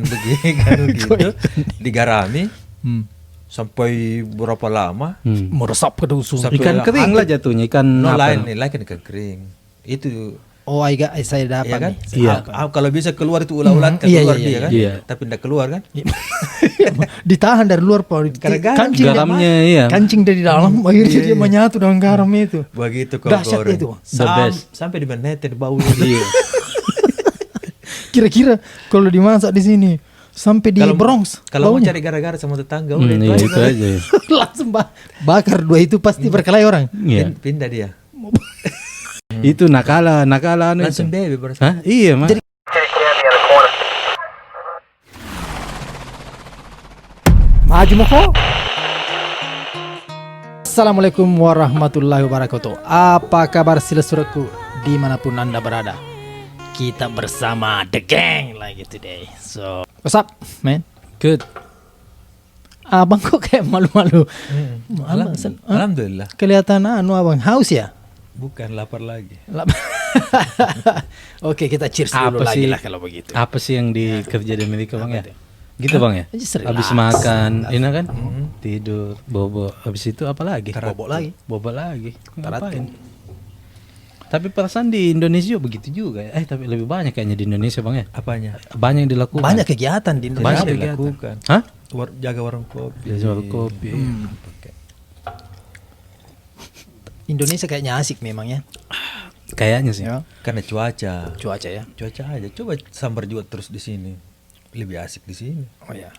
begitu digarami sampai berapa lama meresap ke dalam sumur. Sampai Ikan kering lah jatuhnya, ikan apa? lain kan ikan kering itu. Oh, saya dapat Iya kan? nih. Iya. Kalau bisa keluar itu ulat-ulat kan Iya, keluar iya, dia kan. iya. Tapi tidak keluar kan. Ditahan dari luar, Pak. Karena garamnya, iya. Kancing dari dalam, akhirnya dia menyatu dengan garam itu. Begitu kau Dahsyat goreng. itu. The best. Sampai di menetes bau. Iya. Kira-kira kalau dimasak di sini sampai di Bronx. Kalau mau baunya. cari gara-gara sama tetangga udah Iya, itu itu aja. aja. Langsung bakar dua itu pasti berkelahi orang. Iya. Pindah dia. Itu nakala anu Langsung itu. baby berasa. Hah? Iya, Mas. Maju Moko. Assalamualaikum warahmatullahi wabarakatuh. Apa kabar silesuraku dimanapun Anda berada? Kita bersama The Gang lagi today. So, what's up, man? Good. Abang kok kayak malu-malu? Alhamdulillah. Kelihatan abang haus ya? Bukan lapar lagi. Oke, kita cheers dulu Apa lagi sih? lah kalau begitu. Apa sih yang dikerja di Amerika, Bang ya? tuh? Gitu, Bang ya? Just relax. Habis makan, ini kan? Tidur, bobo. Habis itu apa lagi? Bobo lagi. Bobo lagi. Taratu. Ngapain? Tapi perasaan di Indonesia begitu juga ya. Tapi lebih banyak kayaknya di Indonesia, Bang ya. Apanya? Banyak yang dilakukan. Banyak kegiatan di Banyak Indonesia. kegiatan. dilakukan. Hah? Jaga warung kopi. Ya, jual kopi. Indonesia kayaknya asik memang ya. Kayaknya sih. Ya. Karena cuaca. Cuaca ya. Cuaca aja. Coba sambar juga terus di sini. Lebih asik di sini. Oh ya.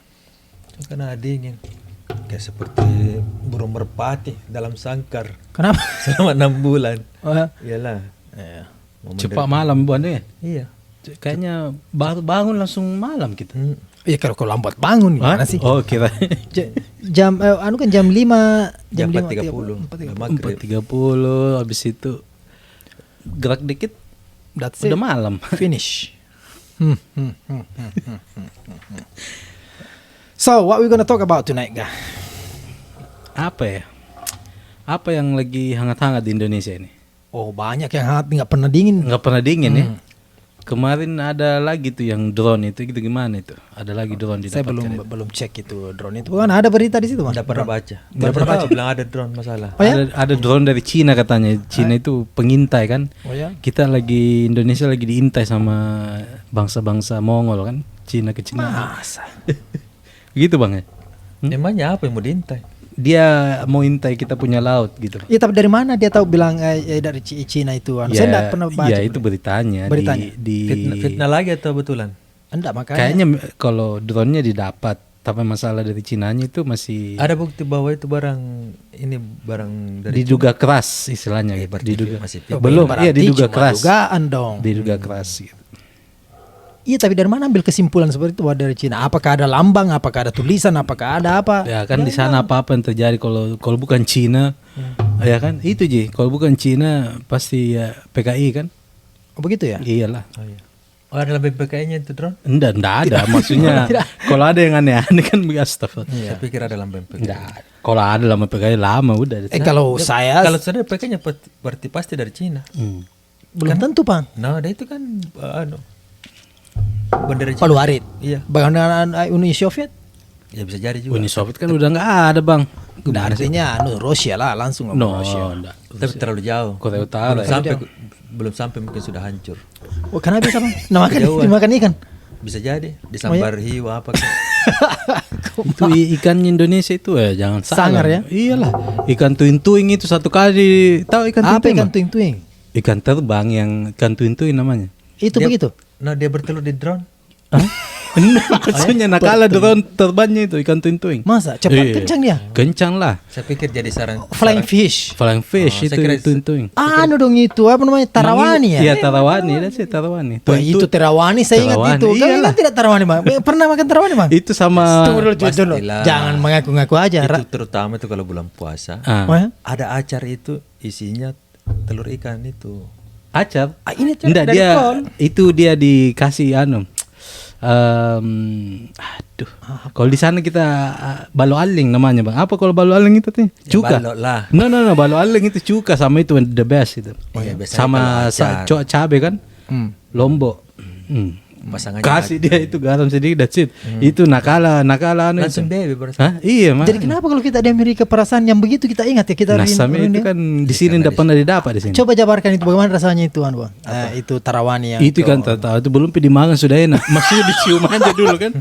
Karena dingin. Kayak seperti burung merpati dalam sangkar Kenapa? selama 6 bulan. Oh, ya. Iyalah. Ya. Momen Cepat malam buan ya. Iya. Kayaknya baru bangun langsung malam kita. Ya kalau lambat bangun gimana sih? Oh, kira. Jam kan jam 5 Jam 4.30. 4.30. Maghrib. 4.30 habis itu gerak dikit That's udah it. malam. Finish. So, what we gonna talk about tonight, guys? Apa ya? Apa yang lagi hangat-hangat di Indonesia ini? Oh, banyak yang hangat nggak pernah dingin. Nggak pernah dingin ya? Kemarin ada lagi tuh yang drone itu gitu gimana itu? Ada lagi drone di Saya belum cek itu drone itu. Bukan ada berita di situ, Mas? Tidak pernah baca. Tidak pernah baca. Bilang ada drone masalah. Oh ya? Ada drone dari Cina katanya. Cina itu pengintai kan? Oh ya? Kita lagi Indonesia lagi diintai sama bangsa-bangsa Mongol kan? Cina ke Cina. Masa? Gitu Bang ya? Emangnya apa yang mau diintai? Dia mau intai kita punya laut gitu. Ya, tapi dari mana dia tahu bilang dari Cina itu? Saya enggak pernah baca. Ya itu beritanya. Beritanya. Di Fitnah lagi atau betulan? Enggak, makanya. kayaknya kalau drone-nya didapat, tapi masalah dari Cinanya itu masih Ada bukti bahwa itu barang dari diduga keras istilahnya gitu. berarti Diduga masih Oh, belum, berarti iya diduga cuma keras. dugaan dong. Diduga keras gitu. Iya, tapi dari mana ambil kesimpulan seperti itu dari Cina? Apakah ada lambang? Apakah ada tulisan? Apakah ada apa? Ya kan di sana apa-apa yang terjadi kalau bukan Cina, ya kan itu Ji. Kalau bukan Cina pasti ya PKI kan? Oh, begitu ya? Iyalah. Oh, iya. Oh, ada lebih PKI-nya itu drone? Enggak ada. Maksudnya kalau ada yang aneh-aneh kan astagfirullah. Saya pikir ada lambang PKI. Enggak. Kalau ada lama PKI lama udah. Kalau saya Kalau sudah PKI-nya berarti pasti dari Cina. belum tentu, Bang. Nah, ada itu kan bendera Cina. Palu Arit. Iya. Bagaimana Uni Soviet? Ya bisa jadi juga. Uni Soviet kan udah nggak ada Bang. Nah, artinya Rusia lah, langsung ngomong Rusia. enggak. Tapi terlalu jauh. Korea Utara. Belum sampai mungkin sudah hancur. Oh, kenapa bisa, Bang? Nah, makan Jauhan. dimakan ikan. Bisa jadi disambar hiu apa kan. Itu ikan Indonesia itu jangan salah. Sangar ya? Iyalah. Ikan tuing-tuing itu satu kali tahu ikan Apa tuing-tuing? ikan Bang? tuing-tuing? Ikan terbang yang ikan tuing-tuing namanya. Itu Dia- begitu. Nah, dia bertelur di drone. Maksudnya nakala drone terbangnya itu ikan tuing-tuing. Masa cepat Iya. kencang dia? Kencang lah. Saya pikir jadi Flying fish. Flying fish saya itu kira tuing-tuing. Anu dong itu apa namanya? Tarawani ya? Iya tarawani, that's it, tarawani. Wah, itu terawani saya ingat Tarawani, itu. Kamu iyalah. ingat tidak tarawani, Bang? Pernah makan tarawani, Bang? Itu sama Tunggu dulu. Pastilah. Jangan mengaku-ngaku aja. Itu terutama itu kalau bulan puasa. Oh, ya? Ada acar itu isinya telur ikan itu. acar. Ini Enggak dari dia kol. itu dia dikasih aduh. Kalau di sana kita balo aling namanya Bang. Apa kalau balo aling itu tuh? Cuka. balok lah. No, balo aling itu cuka sama itu the best itu. Oh, iya, biasanya Sama kalau acar. cabe kan? Lombok. pasangannya kasih dia itu garam sedikit, that's it. Itu nakala anu langsung itu. bebe berarti. Hah? Iya, Mas. Jadi kenapa kalau kita di Amerika perasaan yang begitu kita ingat ya kita Nasame itu kan di sini tidak pernah didapat di sini. Coba jabarkan itu bagaimana rasanya itu Bang. Itu tarawani yang Itu kan tahu itu belum dimakan sudah enak. Maksudnya dicium aja dulu kan.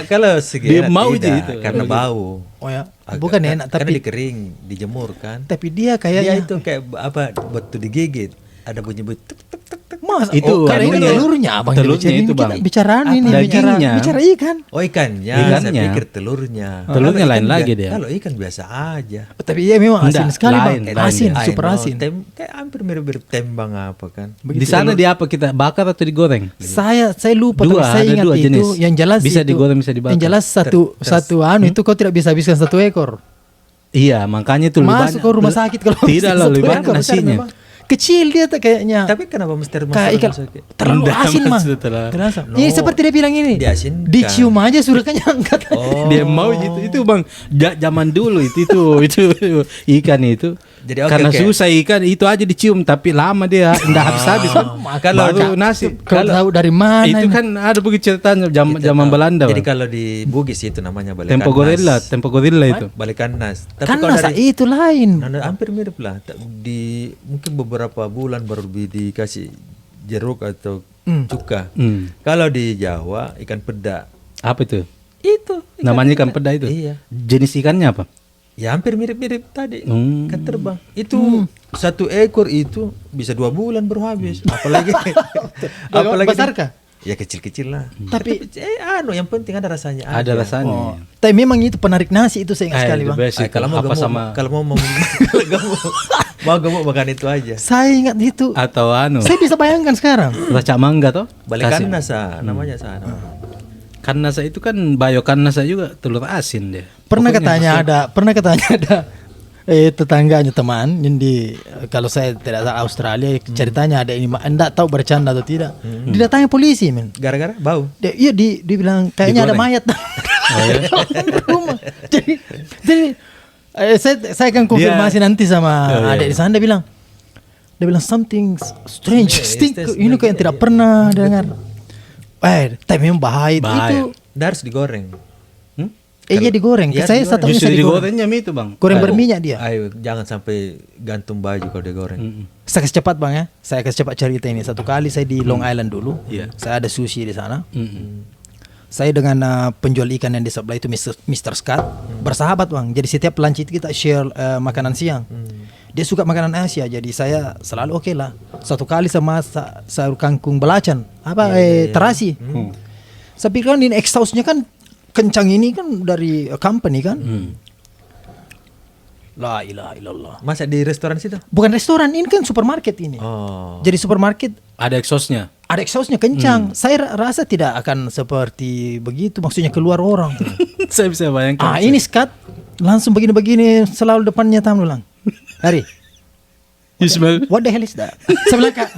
Kalau segi Dia enak mau tidak, aja itu. karena bau. Oh ya, bukan enak Karena tapi dikering, dijemur kan. tapi dia Dia kayaknya itu kayak apa waktu digigit ada bunyi tuk tuk tuk tuk. Mas, Itu karena ini anunya. telurnya Abang Telurnya itu, Bang. bicaraan ini Dagingnya. bicara ikan. Oh ikannya, Ikannya. saya pikir telurnya. Telurnya Kalau lain ikan lagi biasa- dia. Kalau ikan biasa aja. Tapi iya memang asin Enggak, sekali lain, Bang. lain Asin, dia. super I know, asin. kayak hampir mirip-mirip tembang apa kan. Di sana dia apa kita bakar atau digoreng? Saya lupa Dua, tapi saya ada ingat dua itu jenis. yang jelas Bisa itu, digoreng, bisa dibakar. Yang jelas satu anu itu kau tidak bisa habiskan satu ekor. Iya, makanya itu lebih Masuk banyak. ke rumah sakit kalau Tidak habiskan lah, satu lebih banyak ekor. nasinya. Kecil dia kayaknya. Tapi kenapa mesti Kayak ikan terlalu Enggak, asin Mang. maksudnya. Terlalu asin. No. Ini seperti dia bilang ini. Diasinkan. Dicium aja sudah kenyang kata. Oh. Dia mau itu Bang. Zaman dulu itu ikan itu. Jadi oke, karena oke. susah ikan itu aja dicium tapi lama dia enggak habis-habis kan. Kalau Baru nasi. Kau tahu dari mana? Itu ini? kan ada begitu ceritanya zaman Belanda. Jadi Bang. kalau di Bugis itu namanya balik Tempo gorilla itu. Balik kanas. Tapi Kan kalau nasa dari itu lain. hampir mirip lah. Di mungkin beberapa bulan baru dikasih jeruk atau cuka. Kalau di Jawa ikan peda. Apa itu? Itu Namanya ikan peda itu. Iya. Jenis ikannya apa? Ya hampir mirip-mirip tadi. Hmm. Kan terbang. Itu satu ekor itu bisa 2 bulan baru habis. Apalagi Besar kah? Ya kecil-kecil lah. Tapi yang penting ada rasanya. Ada aja. rasanya. oh, tapi memang itu penarik nasi itu saya ingat sekali the Bang. best itu. Kalau mau apa gemuk, sama kalau mau mau gemuk makan itu aja. Saya ingat itu. atau anu Saya bisa bayangkan sekarang. raca mangga toh? Balik Kasih. nasa namanya sana. Kannasa itu kan bayo kannasa juga telur asin dia. Pernah Pokoknya katanya ada tetangganya teman yang di kalau saya tidak salah Australia ceritanya ada ini enggak tahu bercanda atau tidak. Didatangi polisi men. Gara-gara bau. Iya dibilang kayaknya ada Digoreng. mayat. Rumah. Jadi saya akan konfirmasi nanti sama adik di sana dia bilang something strange, ini kayak yang tidak pernah dengar. Tapi memang bahaya. Itu. Dia harus digoreng. Iya digoreng. Iya, Saya satu justru bisa digoreng. digorengnya itu Bang. Goreng berminyak dia. Ayo jangan sampai gantung baju kalau digoreng. Saya kasih cepat Bang ya. Saya kasih cepat cerita ini. Satu kali saya di Long Island dulu. Iya. Saya ada sushi di sana. Saya dengan penjual ikan yang di sebelah itu Mr. Scott bersahabat Bang. Jadi setiap lunch itu kita share makanan siang. Dia suka makanan Asia. Jadi saya selalu oke lah. Satu kali sama sayur kangkung belacan. Terasi. Saya pikir kan ini exhaustnya kan kencang ini kan dari company kan. La ilaha illallah. Masa di restoran situ? Bukan restoran, ini kan supermarket ini. Oh. Jadi supermarket Ada exhaustnya. ada exhaustnya kencang. Saya rasa tidak akan seperti begitu. Maksudnya keluar orang. Saya bisa bayangkan. Ini Scott langsung begini-begini selalu depannya tamu bilang, Hari, You smell? what the hell is that? Saya bilang Kak,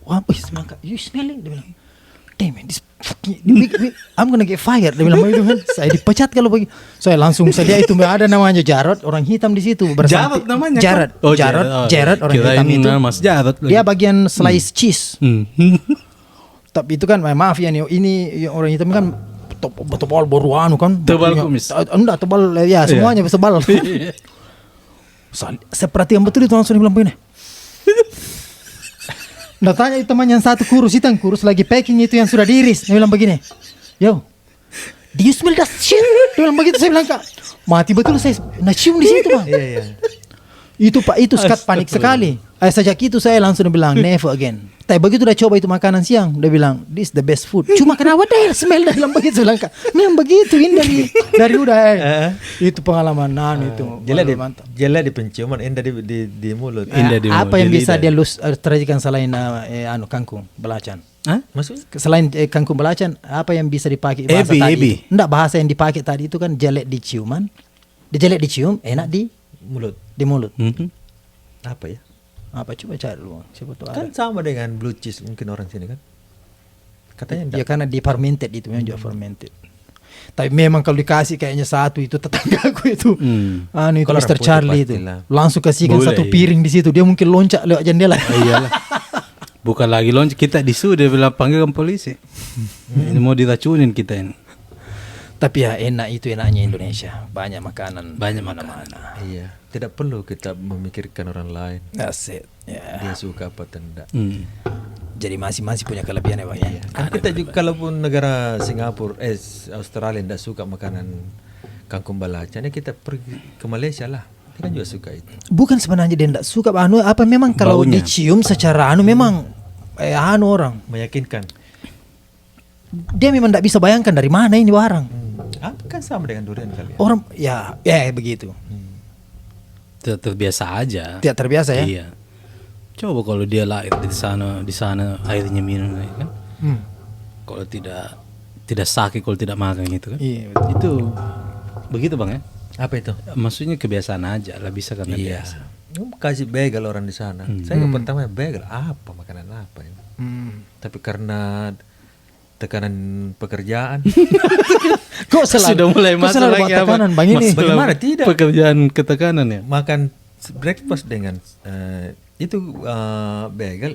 wah, you smelling? Dia bilang, damn it, this fucking, I'm gonna get fired. Dia bilang begitu kan. Saya dipecat kalau begitu. Saya langsung saya lihat itu ada namanya Jarod, orang hitam di situ. Jarod namanya Jarod, kan? Oh, Jarod, orang Kirain hitam itu. Mas Jarod lagi. Dia bagian slice cheese. Tapi itu kan maaf ya nih, ini orang hitam kan tebal baru kan. Tebal kumis. Enggak tebal ya semuanya sebal. Saya perhatikan betul itu langsung dia bilang begini. Nah tanya itu teman yang satu kurus itu yang kurus lagi packing itu yang sudah diiris. Dia bilang begini, yo, do you smell that shit? Dia bilang begitu. Saya bilang Kak, mati betul saya cium di situ Bang. Iya. Itu Pak itu Scott panik sekali. Sejak itu saya langsung bilang never again. Tapi begitu udah coba itu makanan siang, dia bilang this the best food. Cuma kenapa dia smell dia bilang begitu. Saya bilang Kak, memang begitu ini dari udah. Itu pengalaman itu. Jela di penciuman, indah di mulut. Indah di Apa mulut, yang di bisa lidah. dia terjadikan selain kangkung belacan? Hah? Maksudnya? Selain kangkung belacan, apa yang bisa dipakai bahasa Ebi, tadi? ebi. Itu? Enggak, bahasa yang dipakai tadi itu kan jelek di ciuman. Jelek dicium, enak di Mulut. mulut. Apa ya? Apa coba cari dulu. Siapa tahu ada. Kan sama dengan blue cheese mungkin orang sini kan. Katanya enggak. Ya karena di fermented itu memang juga fermented. Tapi memang kalau dikasih kayaknya satu itu tetanggaku itu. Itu Kalau Mr. orang Charlie putih itu. pastilah. Langsung kasihkan Boleh, satu iya. piring di situ. Dia mungkin loncat lewat jendela. Iyalah. Bukan lagi loncat, kita dia bilang panggilkan polisi. Ini mau diracunin kita ini. Tapi ya enaknya Indonesia, banyak makanan, Banyak mana-mana. Iya, tidak perlu kita memikirkan orang lain. Asik. Ya. Dia suka apa tidak. Jadi masing-masing punya kelebihan ya bang ya. Kan kita juga kalaupun negara Singapura, Australia tidak suka makanan kangkung belacan, ya kita pergi ke Malaysia lah. Kita juga suka itu. Bukan sebenarnya dia tidak suka apa memang kalau Baunya. dicium secara memang orang Meyakinkan. dia memang tidak bisa bayangkan dari mana ini barang. Apa kan sama dengan durian kali ya? Orang ya begitu. Terbiasa aja. Tidak terbiasa ya. Iya. Coba kalau dia lahir di sana airnya minum ya kan. Kalau tidak sakit kalau tidak makan gitu kan. Iya. Itu begitu bang ya. Apa itu? Maksudnya kebiasaan aja lah, bisa karena Iya. biasa. Kasih bagel orang di sana. Saya pertama bagel apa makanan apa ini? Tapi karena tekanan pekerjaan, Kok selalu Sudah mulai kok masuk selalu lagi buat tekanan bang ini? Masalah Bagaimana tidak? Pekerjaan ketekanan ya. makan breakfast dengan itu bagel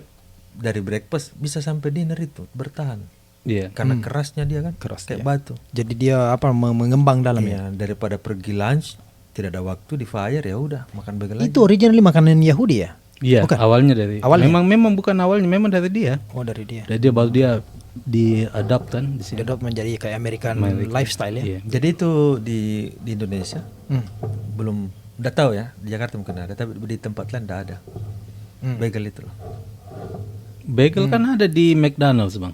dari breakfast bisa sampai dinner itu bertahan Iya. karena kerasnya dia kan Keras, kayak iya. batu. Jadi dia mengembang dalam ya. Iya, daripada pergi lunch tidak ada waktu di fire, ya udah makan bagel Itu originally makanan Yahudi ya? Iya, Bukan? awalnya dari Awalnya? memang bukan awalnya, memang dari dia. Oh dari dia. Dari dia baru dia diadapt kan di sini. Dia menjadi kayak American lifestyle ya. Iya. Jadi itu di Indonesia belum, udah tahu ya, di Jakarta mungkin ada, tapi di tempat lain tidak ada bagel itu loh. Bagel kan ada di McDonald's bang.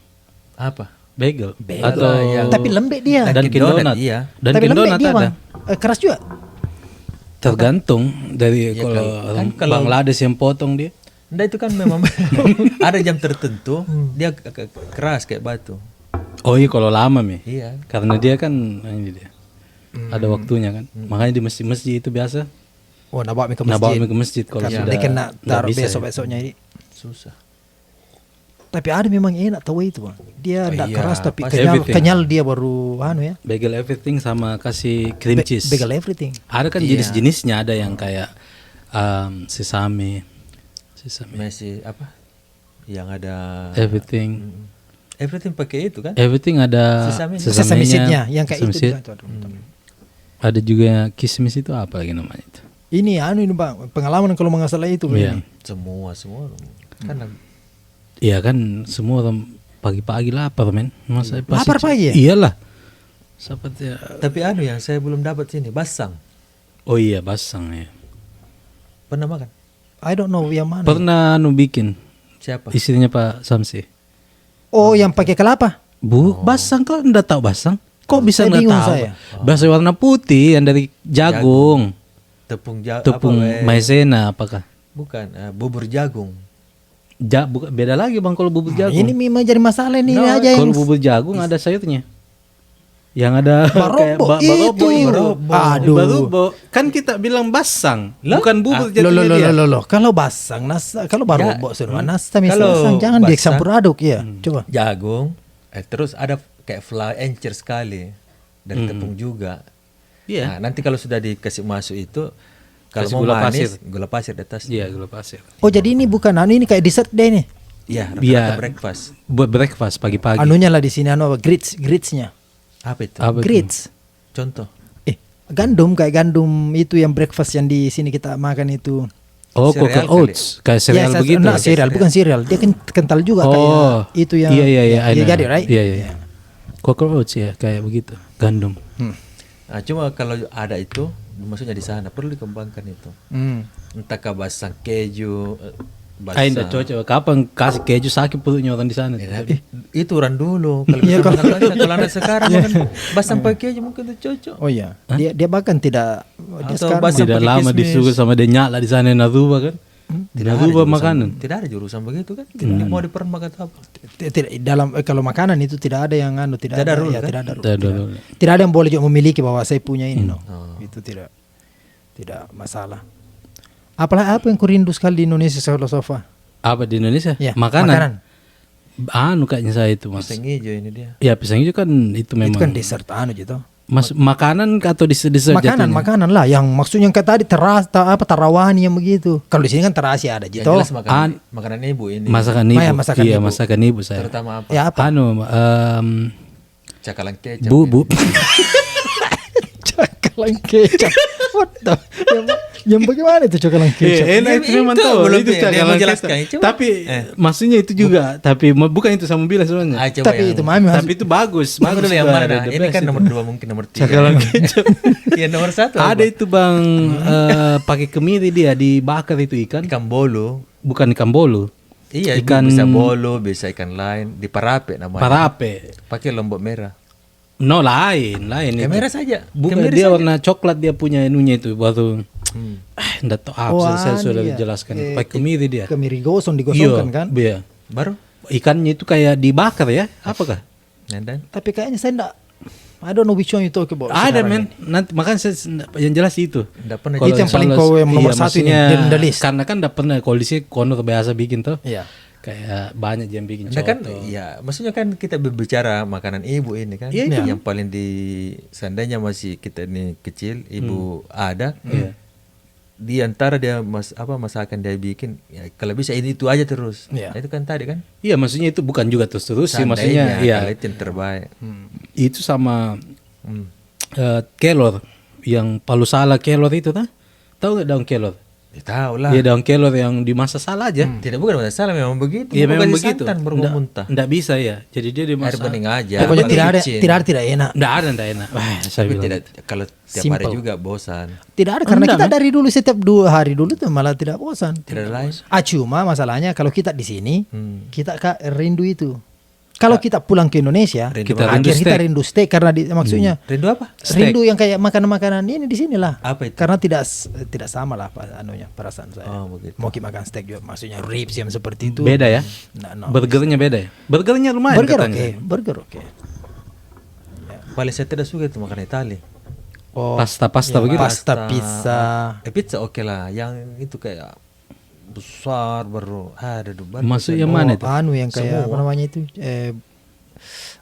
Apa? Bagel. Bagel Atau lah yang- Tapi lembek dia. Dunkin Donut. Iya. Dunkin Tapi lembek Donut dia ada. bang. Keras juga. Tergantung dari Ya, kalau kan kalau- Bangladesh yang potong dia. Nggak, itu kan memang ada jam tertentu dia keras kayak batu. Oh iya kalau lama mi. Iya. Karena dia kan ini dia. Ada waktunya kan. Makanya di masjid-masjid itu biasa. Oh nak bawa ke Nah bawa masjid. ke masjid kalau Karena sudah. dia kena nggak taruh bisa ya. besok-besoknya ini. Susah. Tapi ada memang enak tahu itu bang. Dia tidak iya, keras tapi pasti. Everything. kenyal dia baru ya. Bagel everything sama kasih cream cheese. Bagel everything. Ada kan jenis-jenisnya, ada yang kayak sesame, Masih apa? Yang ada everything, everything pakai itu kan? everything ada Sesame. Sesame seednya yang kayak sesame itu. seed. juga. Ada juga kismis itu apa lagi namanya itu? Ini ini bang pengalaman kalau nggak salah itu. Iya. Ini. Semua kan Iya kan semua orang pagi-pagi lapar men. Masa pasti- Lapar pagi ya? Iyalah. Seperti tapi yang saya belum dapat sini basang. oh iya basang ya. Pernah makan? I don't know yang mana. Pernah bikin Siapa? istrinya Pak Samsi. Oh yang pakai kelapa. Basang kau enggak tahu basang? Kok bisa Saya enggak bingung tahu? saya. Basang warna putih yang dari jagung. Tepung maizena apakah? Bukan, bubur jagung. Bukan beda lagi bang kalau bubur jagung. Ini memang jadi masalah ini No, aja yang Kalau bubur jagung ada sayurnya. Yang ada kayak Barobbo itu. Aduh. Barobbo. Kan kita bilang basang, Lah? bukan bubur Loh, jadinya dia. loh. Kalau basang, kalau barobbo semua nasta Kalau misalnya jangan basang- dicampur aduk ya. Coba. Jagung, terus ada kayak fly encer sekali dari tepung juga. Iya. Nah, nanti kalau sudah dikasih masuk itu, kalau Kasih mau gula manis, pasir. gula pasir di atas. Iya, gula pasir. Oh jadi ini bukan ini kayak dessert deh ini. Iya, Iya. rata-rata breakfast. Buat breakfast pagi-pagi. Anunya lah di sini apa gritsnya. Apa itu? Apa itu? Grits. Contoh. Gandum kayak gandum itu yang breakfast yang di sini kita makan itu. Oh, Cereal Quaker kali. Oats, kayak cereal Ya, begitu. Nah, cereal bukan cereal. Dia kental juga Oh, kayak itu yang. Iya, I know. Get it, right? Iya. Quaker Oats ya, kayak begitu. Gandum. Nah, cuma kalau ada itu, maksudnya di sana perlu dikembangkan itu. Entahkah basang keju, basang. Enggak cocok. Kapan kasih keju sakit perutnya orang di sana? Itu orang dulu. Kalau bisa makan basang, kalau anak sekarang makan basang pakai keju mungkin itu cocok. Oh iya. Dia bahkan tidak. Dia Atau sekarang basang Tidak pakai lama kismis. disuruh sama dia nyala di sana Naruba kan? Tidak ada Naruba jurusan- makanan. Tidak ada jurusan begitu kan? Tidak mau dipermakan atau apa? tidak dalam kalau makanan itu tidak ada yang tidak Tidak ada ada, rule, ya, kan? tidak ada rule. Tidak ada. Tidak ada yang boleh juga memiliki bahwa saya punya ini no. Oh. Itu tidak masalah. Apalagi apa yang kurindu sekali di Indonesia kalau sofa? Apa di Indonesia? Ya, Makanan. Kayaknya saya itu mas. Pisang hijau ini dia. Ya pisang hijau kan itu memang. Itu kan dessert gitu. Makanan atau dessert Makanan, jatuhnya? makanan lah yang maksudnya yang kayak tadi tarawani yang begitu. Kalau di sini kan terasi ada Yang gitu. jelas makanan ibu ini. Masakan ibu. ya, masakan Iya, ibu. masakan ibu saya. Terutama apa? Ya apa? Cakalang kecap. Bu. Cakalang kecap. What the? Yang bagaimana itu cakalang kecap? Enak itu memang itu tahu. belum Itu dia cakalang menjelaskan. kecap. Coba. Tapi maksudnya itu juga. Tapi bukan itu sama bilang sebenarnya. Coba Tapi yang, itu mami Tapi itu bagus. Bagus dulu yang Bang. mana? The Ini best kan itu. nomor 2 mungkin nomor 3. Cakalang kecap. Yang nomor 1 Ada itu bang pakai kemiri dia dibakar itu ikan. ikan bolu. Bukan ikan bolu. Iya, Ikan- bisa bolu, bisa ikan lain, di parape namanya. Parape. Pakai lombok merah. No lain. Yang itu. merah saja. Bukan Yang merah dia saja. warna coklat dia punya inunya itu baru. Enggak tahu apa saya sudah iya. jelaskan. Pakai kemiri dia. Kemiri gosong digosongkan kan? Iya. Baru? Ikannya itu kayak dibakar ya? Apakah? Dan Tapi kayaknya saya enggak, I don't know which one you talk about. Ada sekarang men. Nanti makanya saya yang jelas itu. enggak pernah Kalau Itu yang paling soal- yang nomor iya, satu ini, maksudnya di the list. Karena kan enggak pernah kalau di sini Konor biasa bikin tuh. Iya. Kayak banyak yang bikin Nah kan, coto. ya maksudnya kan kita berbicara makanan ibu ini kan, Iya, yang paling di seandainya masih kita ini kecil, ibu ada, Iya. di antara dia masakan dia bikin, ya kalau bisa ini itu aja terus, Iya. Nah, itu kan tadi kan, Iya maksudnya itu bukan juga terus sih seandainya maksudnya. Iya. kalau itu yang terbaik. Itu sama Hmm. kelor yang palu sala kelor itu tah? Tahu nggak daun kelor? Ya, tahu lah. Iya daun kelor yang dimasak salah aja. Tidak bukan masalah, memang begitu. Iya Bukan memang di begitu. santan baru muntah. Nggak bisa ya. Jadi dia Air dimasak. bening aja. Pokoknya pakai tidak ada, micin. tidak enak. Nggak enak. Wah, saya Tapi bilang. tidak, kalau tiap hari Simple. juga bosan. Tidak ada karena kita dari dulu setiap 2 hari dulu tuh malah tidak bosan. Tidak lain. Cuma masalahnya kalau kita di sini Hmm. kita rindu itu. Kalau kita pulang ke Indonesia, Rindu Kita apa? rindu kita steak. rindu steak karena maksudnya Rindu apa? rindu yang kayak makanan-makanan ini di sini lah. Apa itu? Karena tidak sama lah anunya perasaan saya. Oh, begitu. Mau kita makan steak juga maksudnya ribs yang seperti itu. Beda ya. No. Burgernya beda ya. Burgernya lumayan Burger katanya. oke, burger oke. Paling saya tidak suka itu makan Itali. Oh, Pasta begitu. pasta, pizza. Pizza oke lah. Yang itu kayak besar baru ada duban. Maksud yang mana itu? Anu yang kayak apa Semua. namanya itu?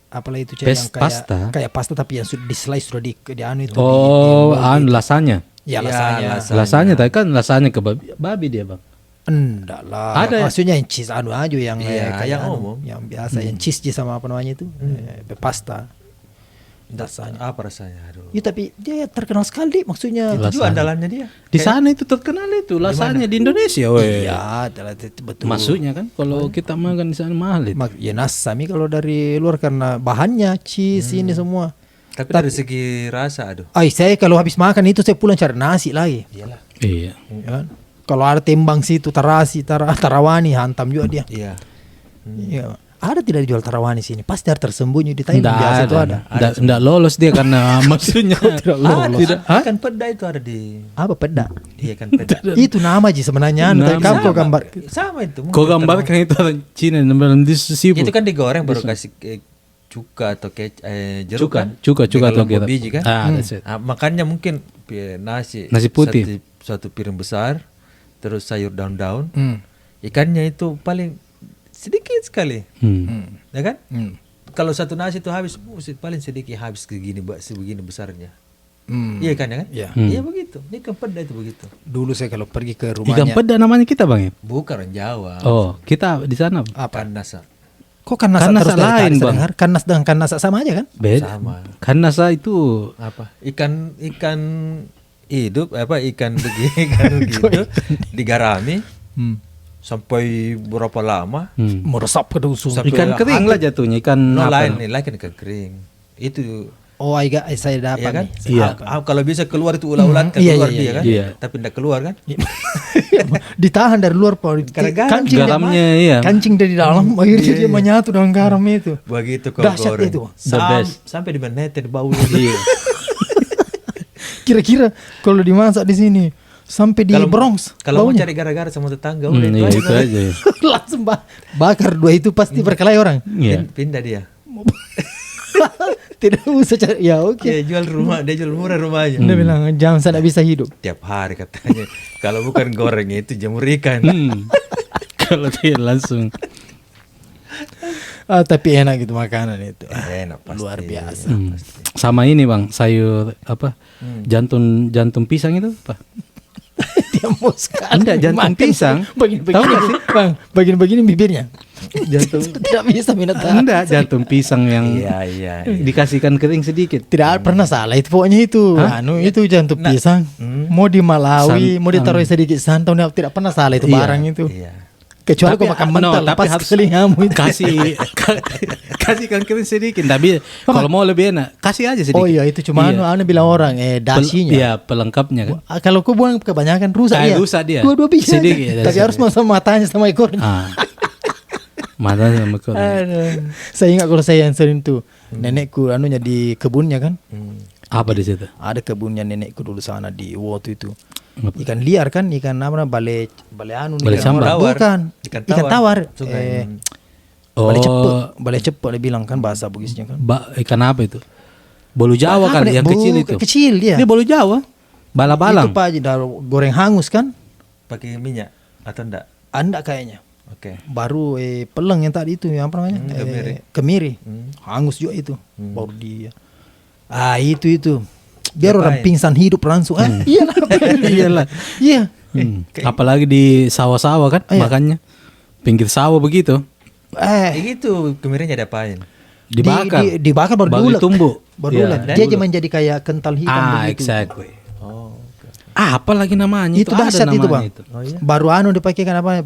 Apalah itu Cek, yang kayak Pasta? kayak pasta tapi yang sudah di slice sudah di anu itu. Oh, lasanya. Ya Ya, lasanya. Lasanya tadi kan lasanya ke babi dia, Bang. Enggak lah. Ada ya? Maksudnya yang cheese anu aja yang Iya, kayak yang anu, umum. yang biasa yang cheese aja sama apa namanya itu? Pasta. Rasanya apa rasanya? Aduh. Ya tapi dia terkenal sekali maksudnya. Itu juga andalannya dia. Di sana itu terkenal itu lasanya di Indonesia, weh. Iya, betul. Maksudnya kan kalau kita makan di sana mahal itu. Ya nasami kalau dari luar karena bahannya cheese ini semua. Tapi dari segi rasa, aduh. Saya kalau habis makan itu saya pulang cari nasi lagi. Iyalah. Iya. Ya kan? Kalau ada tembang situ tarawani hantam juga dia. Iya. Iya. Ada tidak dijual tarawani sini? Pasti ada tersembunyi di Thailand biasa itu ada. Nggak lolos dia karena maksudnya Tidak lolos. Tidak. Hah? Ikan peda itu ada di. Apa peda? Iya kan peda. Itu nama aja sebenarnya. Nama. Kamu kok gambar. Sama itu. Kau gambarkan itu orang Cina namanya di seafood. Itu kan digoreng baru kasih cuka atau jeruk kan. Cuka Dengan atau lombok gitu. biji kan. That's it. Makanya mungkin nasi Putih. satu piring besar, terus sayur daun-daun. Hmm. Ikannya itu paling sedikit sekali, ya kan? Hmm. Kalau satu nasi itu habis, paling sedikit habis sebegini besarnya. Hmm. Iya kan ya kan? Iya. Iya begitu. Ikan peda itu begitu. Dulu saya kalau pergi ke Ikan rumahnya. peda namanya kita, Bang ya? Bukan orang Jawa. Oh, kita di sana Apa? Kanasa. Kok kan nasa Kan terus nasa dari lain, tadi saya Bang. dengar? Kan nas dengan kan nasa sama aja kan? beda. Sama. Kan nasa itu Apa? Ikan hidup ikan begitu digarami sampai berapa lama? Meresap ke dusun. Sampai ikan kering lah jatuhnya, ikan No apa? lain nih, lain kan ikan kering. Itu Oh, saya dapat ya kan? nih. Iya. Kalau bisa keluar itu ulah-ulah kan Iya, keluar iya, dia kan? iya. Tapi tidak keluar kan? Ditahan dari luar Pak. Karena garam. Kancing Garamnya, iya. Kancing dari dalam akhirnya dia menyatu dengan garam itu. Begitu kalau Dahsyat goreng. itu. The best. Sampai di menetes bau. Iya. Kira-kira kalau dimasak di sini sampai di Bronx. Kalau mau baunya. cari gara-gara sama tetangga udah Iya, itu itu aja. aja. Langsung bakar dua itu pasti berkelahi orang. Iya. Pindah dia. Tidak usah cari. Ya oke. Dia jual rumah, dia jual murah rumahnya. Dia bilang jam saya tidak bisa hidup. Tiap hari katanya. Kalau bukan goreng itu jamur ikan. Kalau dia langsung Tapi enak gitu makanan itu. Enak pasti. Luar biasa. Sama ini bang, sayur apa? Jantung pisang itu apa? Dia mau sekali Enggak, jantung makan pisang. Begini-begini Tahu nggak sih? Bang, begini-begini bibirnya. Jantung. Tidak bisa minat. Enggak, jantung pisang yang Iya. dikasihkan kering sedikit. Tidak pernah salah itu pokoknya itu. Itu jantung pisang. Mau di Malawi, mau ditaruh sedikit santan, tidak pernah salah itu Iya. barang itu. Iya. Kecuali Tapi, kau makan mentah, tapi pas harus telingamu itu. kasihkan kering sedikit. Tapi kalau mau lebih enak, kasih aja sedikit. Oh iya itu cuma Iya. anu bilang orang dasinya. Iya, pelengkapnya kan. Kalau kau buang kebanyakan rusak dia. Rusak dia. Dua-dua bisa. Sedikit, Tapi harus masuk matanya sama ekornya. Mata sama kau. Aduh. Saya ingat kalau saya yang sering tuh nenekku anunya di kebunnya kan. Apa di situ? Ada kebunnya nenekku dulu sana di Wotu itu. Ikan liar kan, ikan apa namanya, bale anu Bale ikan sambar. orang. Bukan, Ikan ikan tawar. Sungai. Bale cepet dia bilang kan bahasa Bugisnya kan. Ikan apa itu? Bolu Jawa Apa kali nih? yang kecil itu. Kecil dia. Dia bolu Jawa. Bala-balang. Itu Pak goreng hangus kan? Pakai minyak atau enggak? Anda kayaknya. Oke. Baru peleng yang tadi itu yang apa namanya? Kemiri. Hangus juga itu. Baru dia. Itu. Biar orang pingsan hidup langsung. Iyalah. Iyalah. Iya. Apalagi di sawah-sawah kan makannya. Pinggir sawah begitu. Gitu kemirinya diapain? Dibakar. Dibakar baru Baru diulek. tumbuk. Baru Iya. diulek. Dia cuma jadi kayak kental hitam begitu. Exactly. Oh. Apa lagi namanya? Itu ada dahsyat itu namanya bang. Baru anu dipakai kan apa?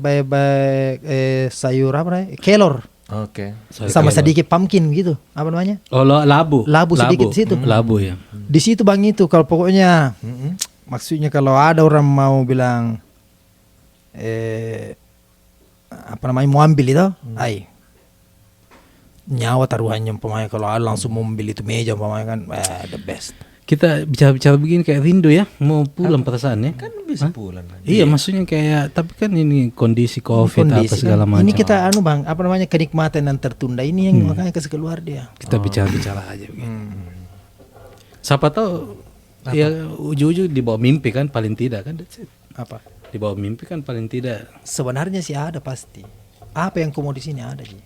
Sayur apa namanya? Kelor. Oke. Sama sedikit pumpkin gitu. Apa namanya? Oh, labu. Labu sedikit di situ. Labu ya. Di situ bang itu kalau pokoknya maksudnya kalau ada orang mau bilang apa namanya mau ambil itu, nyawa taruhannya umpamanya kalau ada langsung mau ambil itu meja umpamanya kan the best. Kita bicara-bicara begini kayak rindu ya, mau pulang perasaannya. Kan bisa pulang kan. Iya, maksudnya kayak tapi kan ini kondisi Covid apa segala macam. Ini kita anu bang, apa namanya kenikmatan yang tertunda ini yang makanya kasih keluar dia. Kita bicara-bicara aja begini. Siapa tahu ya ujung-ujung di bawah mimpi kan paling tidak kan. That's it. Apa? Di bawah mimpi kan paling tidak. Sebenarnya sih ada pasti. Apa yang kamu di sini ada sih.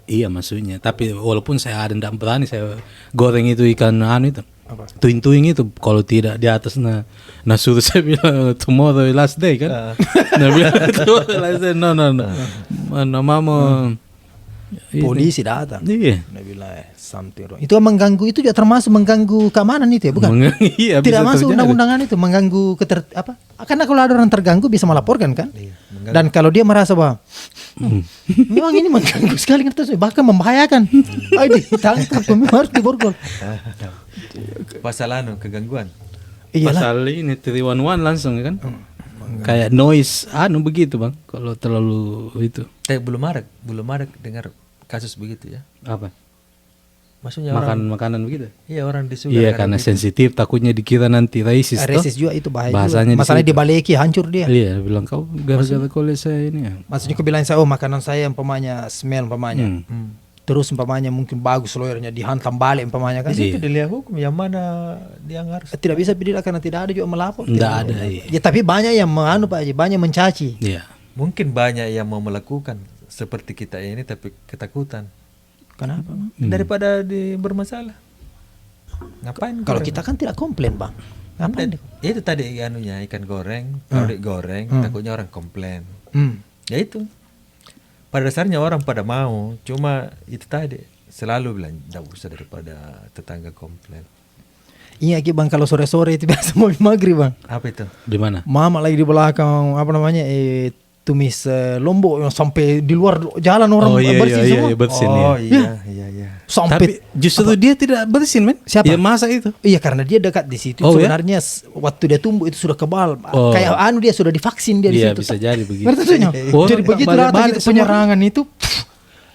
Iya maksudnya. Tapi walaupun saya ada tidak berani saya goreng itu ikan anu itu. Apa? Tuing-tuing itu kalau tidak di atas nah suruh saya bilang tomorrow last day kan. Nah bilang tomorrow last day no. Mana mama Polisi datang. Iya. Dia bilang something wrong. Itu mengganggu, itu juga termasuk mengganggu keamanan itu ya, bukan? Iya, Tidak bisa masuk terjadi. undang-undangan itu mengganggu apa? Karena kalau ada orang terganggu bisa melaporkan kan? Dan kalau dia merasa bahwa memang ini mengganggu sekali kan, bahkan membahayakan. Ditangkap, memang harus diborgol. Pasal kegangguan. Iyalah. Pasal ini 311 langsung kan. Kayak noise begitu bang. Kalau terlalu itu. Belum ada dengar kasus begitu ya. Apa? Maksudnya Makanan begitu. Iya orang disuruh. Iya karena sensitif takutnya dikira nanti racist toh. Resis juga itu bahaya. Bahasanya juga. Masalahnya dibaleki hancur dia. Iya bilang kau gara-gara kulit saya ini ya. Maksudnya kau bilang saya makanan saya umpamanya smell umpamanya. Terus umpamanya mungkin bagus lawyernya dihantam balik umpamanya kan. Itu dilihat hukum yang mana dia harus. Tidak bisa pilih karena tidak ada juga melapor. Tidak ada. Iya. Ya tapi banyak yang Pak, banyak mencaci. Iya. Mungkin banyak yang mau melakukan seperti kita ini tapi ketakutan. Kenapa? Daripada bermasalah. Ngapain? Kalau goreng? kita kan tidak komplain bang. Ngapain? Itu tadi ikan goreng, kalau digoreng takutnya orang komplain. Ya itu. Pada dasarnya orang pada mau, cuma itu tadi selalu bilang tidak usah daripada tetangga komplain. Iya bang, kalau sore-sore itu biasa mau maghrib bang. Apa itu? Di mana? Mama lagi di belakang apa namanya tumis lombok yang sampai di luar jalan orang bersih semua. Iya, bersin Oh ya. iya. Sampai Tapi justru dia tidak bersin men. Siapa? Ya masa itu. Iya karena dia dekat di situ. Oh, Sebenarnya waktu dia tumbuh itu sudah kebal. Oh. Kayak dia sudah divaksin dia di Iya situ. bisa jadi begitu. Ngerti tuh? Oh, Jadi begitu datang balik-balik itu penyerangan itu,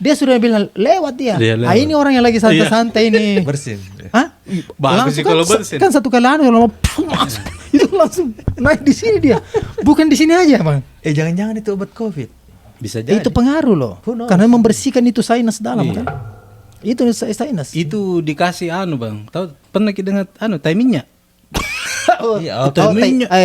dia sudah bilang lewat dia. Dia lewat. Ini orang yang lagi santai-santai ini. Bersin. Hah? Bagus sih kalau bersin. Kan satu kali masuk. Itu langsung naik di sini dia. Bukan di sini aja bang. Jangan-jangan itu obat COVID. Bisa jadi. Itu pengaruh loh. Karena membersihkan itu sinus dalam kan. Itu sinus. Itu dikasih bang. Tahu pernah kita dengar timingnya?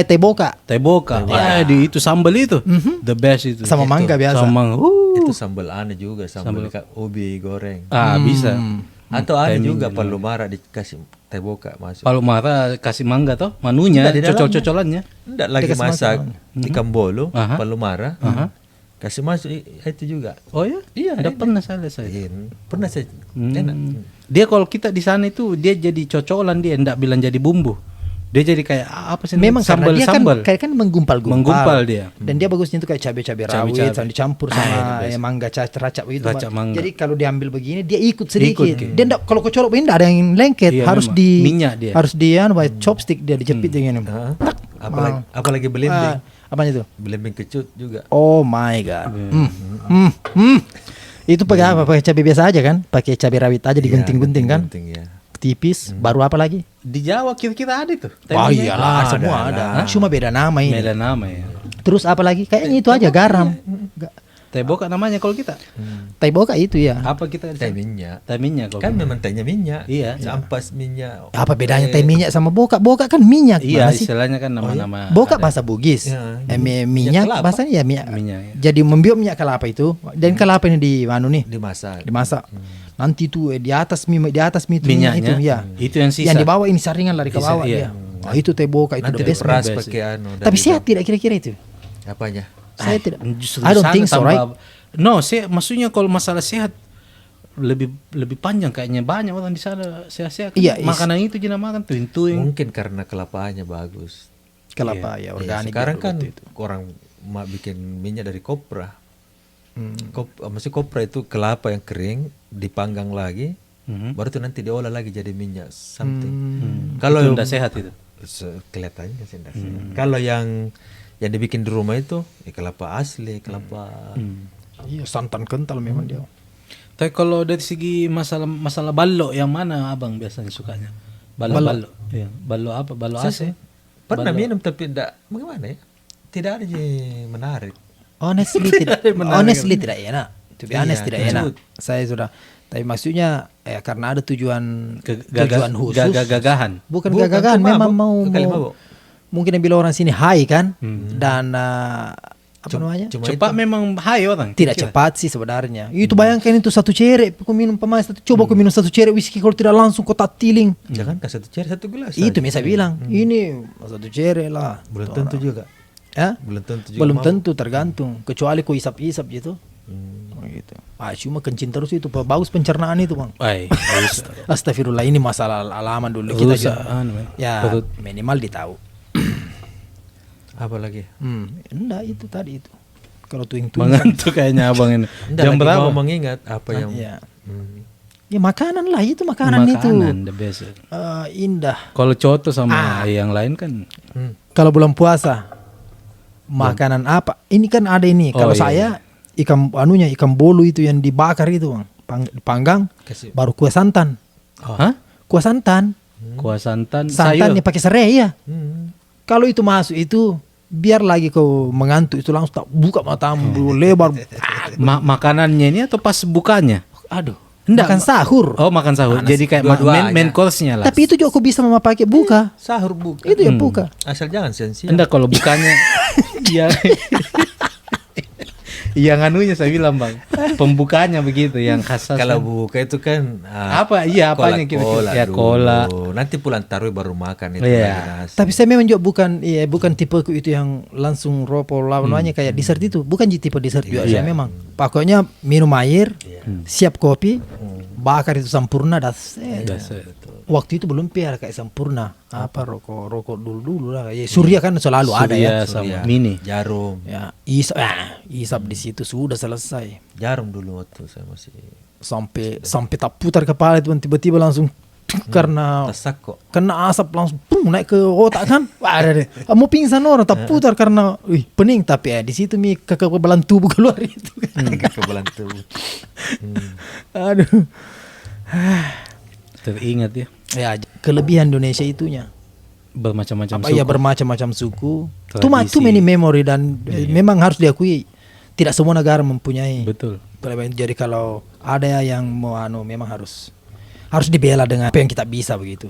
Teh boka. Teh boka. Di itu sambal itu. The best itu. Sama mangga biasa. Sama mangga. itu sambal aneh juga, sambal ubi goreng. Bisa. Atau ada juga palu mara dikasih teh boka masuk. Palu mara kasih mangga toh, manunya, Enggak, di dalamnya. cocol-cocolannya. Enggak lagi Dikasih masak makan. ikan bolu, Aha. palu mara. Kasih masuk itu juga. Oh ya? Iya, Udah enak. pernah saya. Pernah saya. Enak. Dia kalau kita di sana itu dia jadi cocolan, dia enggak bilang jadi bumbu. Dia jadi kayak apa sih? Memang karena dia sambal. kan kayak kan menggumpal-gumpal. Menggumpal dia. Dan dia bagusnya itu kayak cabai-cabai rawit Cabai-cabai. sama dicampur sama mangga racak begitu. Racak mangga. Jadi kalau diambil begini dia ikut sedikit. Ikut. Dia enggak, kalau kecolok begini enggak ada yang lengket, Iya, harus memang. di Minyak dia. harus di chopstick dia dijepit dengan ini. Tak. Apalagi belimbing. Apanya itu? Belimbing kecut juga. Oh my god. Itu pakai apa? Pakai cabai biasa aja kan? Pakai cabai rawit aja digunting-gunting kan? Gunting, ya. Tipis. Baru apa lagi? Di Jawa kira-kira ada itu. Oh Temanya. iyalah, semua ada. Cuma beda nama ini. Beda nama ya. Terus apa lagi? Kayaknya itu aja garam. Teh boka namanya kalau kita. Tai boka itu ya. Apa kita? Teh minyak. Teh minyak kalau Kan kita. memang tehnya minyak. Iya. Ampas minyak. Apa bedanya teh minyak sama boka? Boka kan minyak. Iya, Mana sih? istilahnya kan nama-nama. Boka bahasa Bugis. Ya, Minyak kelapa. bahasanya ya minyak. Minyak, ya. Jadi membiok minyak kelapa itu. Dan kelapa ini di nih? Dimasak. Dimasak. Nanti tuh di atas mie itu minyak itu Minyaknya. ya. Itu yang sisa. Yang di bawah ini saringan lari ke Sisa, bawah iya. ya. Oh, itu teh boka itu Nanti the best. diperas best. pakai anu. Tapi sehat tidak kira-kira itu? Apanya? Saya tidak. Justru I don't sana think so, tambah- right? No, maksudnya kalau masalah sehat lebih panjang kayaknya, banyak orang di sana sehat-sehat. Iya, Makanan itu jangan makan tuing-tuing. Mungkin karena kelapanya bagus. Kelapa Iya, ya organik. sekarang ya, kan waktu itu. orang bikin minyak dari kopra. Maksudnya kopra itu kelapa yang kering dipanggang lagi, baru itu nanti diolah lagi jadi minyak something. Kalau Itu nggak sehat itu. kelihatannya sih nggak sehat. Kalau yang dibikin di rumah itu kelapa asli, kelapa. Iya, santan kental memang dia. Tapi kalau dari segi masalah ballo, yang mana abang biasanya sukanya? Ballo. Iya. Ballo apa? Ballo AC? Pernah minum tapi tidak bagaimana ya? Tidak ada yang menarik. Honestly tidak enak. To be honest Iya, tidak kecut. enak. Saya sudah. Tapi maksudnya karena ada tujuan Gagahan khusus. gagahan. Bukan Bukan, gagahan, itu memang mabuk. Kali mau mabuk. mungkin yang bilang orang sini high kan dan apa namanya? Cuma Cepat itu. memang hai orang. Tidak cepat sih sebenarnya. Itu bayangkan itu satu cere, aku minum pemain coba aku minum satu cere whisky kalau tidak langsung kau tak tiling. Jangan kasih satu ceri satu gelas. Itu saja. bisa bilang, ini satu cere lah. Belum tentu juga. Ya? Belum tentu juga. Belum mau. tentu, tergantung. Kecuali kau isap-isap gitu. Gitu. Cuma kencing terus itu bagus pencernaan itu, Bang. Ai, Astagfirullah, ini masalah alaman dulu kita Rusak, juga. Ya, perut. minimal ditahu. Apa lagi? Enggak itu tadi itu. Kalau tuing-tuing. mengantuk kayaknya abang ini. Enggak Jam lagi berapa? mau mengingat apa yang Ya. Hmm. Ya makanan lah itu makanan itu. the best. Indah. Kalau coto sama yang lain kan Kalau bulan puasa makanan apa? Ini kan ada ini. Oh, Kalau iya, saya ikan bolu itu yang dibakar itu, Bang. Dipanggang Kasih. baru kuah santan. Hah? Kuah santan. Kuah santan, Santannya sayur. pakai serai ya. Hmm. Kalau itu masuk itu biar lagi kau mengantuk itu langsung tak buka matamu lebar. Makanannya ini atau pas bukanya? Aduh. Enggak, Makan sahur. Oh, makan sahur. Jadi kayak dua-duanya. main course-nya lah. Tapi itu juga kau bisa memakai buka. Sahur bukan. Itu ya buka. Asal jangan siang-siang. Enggak, kalau bukanya ya yang anunya saya bilang, Bang. Pembukanya begitu yang khas. Kalau buka itu kan Apa? Iya, apanya kira-kira? Ya, dulu. cola. Nanti pulang taruh baru makan itu Iya. lagi nasi. Tapi saya memang juga bukan tipeku itu yang langsung rokok lawannya kayak dessert itu. Bukan tipe dessert juga saya memang. Pokoknya minum air, siap kopi, bakar itu sempurna Waktu itu belum piara kayak sempurna. Apa rokok dulu lah. Ya, Surya kan selalu ada ya. sama mini. Jarum. Ya, isap di situ sudah selesai. Jarum dulu waktu saya masih Sampai tak putar kepala itu tiba-tiba langsung karena tesak kok. kena asap langsung naik ke otak kan. Wah, ada deh. Mau pingsan orang tak putar karena pening tapi di situ kekebalan tubuh keluar itu. Kekebalan tubuh. Aduh. Teringat ya. Ya, kelebihan Indonesia itunya. Bermacam-macam Apa ya bermacam-macam suku. Tradisi. Too many memory dan memang harus diakui tidak semua negara mempunyai. Betul. Jadi kalau ada yang mau memang harus dibela dengan apa yang kita bisa begitu.